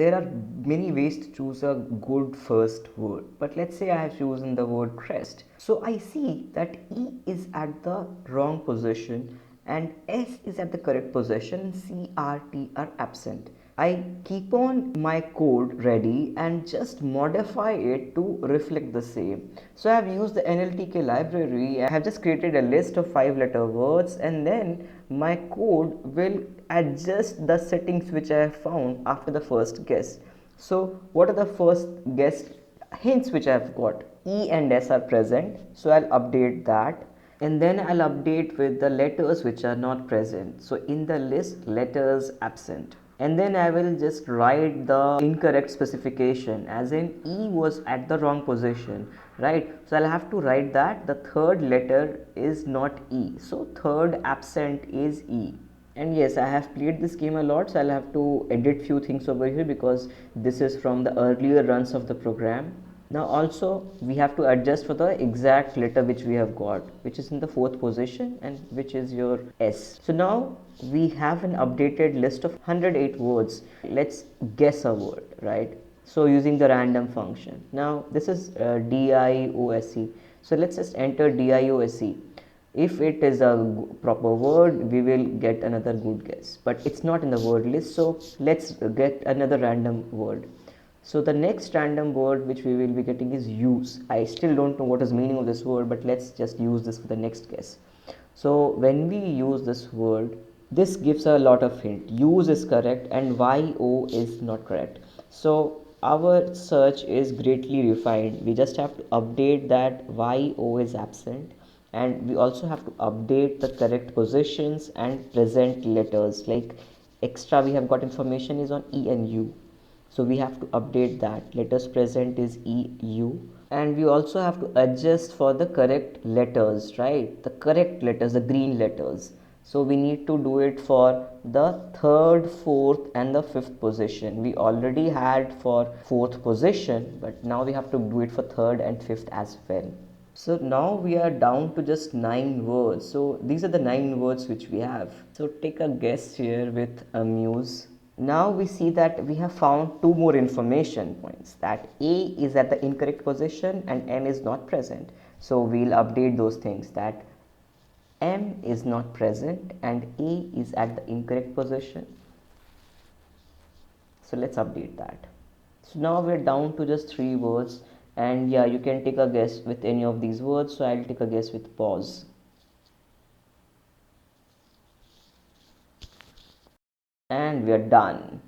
there are many ways to choose a good first word, but let's say I have chosen the word crest. So I see that E is at the wrong position and S is at the correct position, C, R, T are absent. I keep on my code ready and just modify it to reflect the same. So I have used the NLTK library. I have just created a list of 5-letter words, and then my code will adjust the settings which I have found after the first guess. So what are the first guess hints which I have got? E and S are present, so I'll update that, and then I'll update with the letters which are not present. So in the list, letters absent, and then I will just write the incorrect specification, as in E was at the wrong position, right? So I'll have to write that the third letter is not E, so third absent is E. And yes, I have played this game a lot, so I'll have to edit few things over here because this is from the earlier runs of the program. Now also we have to adjust for the exact letter which we have got, which is in the fourth position and which is your S. So now we have an updated list of 108 words. Let's guess a word, right? So using the random function. Now this is DIOSE. So let's just enter DIOSE. If it is a proper word, we will get another good guess, but it's not in the word list, so let's get another random word. So the next random word which we will be getting is use. I still don't know what is meaning of this word, but let's just use this for the next guess. So when we use this word, this gives a lot of hint. Use is correct and YO is not correct. So our search is greatly refined. We just have to update that YO is absent, and we also have to update the correct positions and present letters. Like extra we have got information is on E and U, so we have to update that. Letters present is EU, and we also have to adjust for the correct letters, right? The correct letters, the green letters. So we need to do it for the third, fourth and the fifth position. We already had for fourth position, but now we have to do it for third and fifth as well. So now we are down to just 9 words. So these are the 9 words which we have. So take a guess here with amuse. Now we see that we have found 2 more information points, that A is at the incorrect position and M is not present. So we'll update those things, that M is not present and A is at the incorrect position. So let's update that. So now we're down to just 3 words, and yeah, you can take a guess with any of these words. So I'll take a guess with pause. And we are done.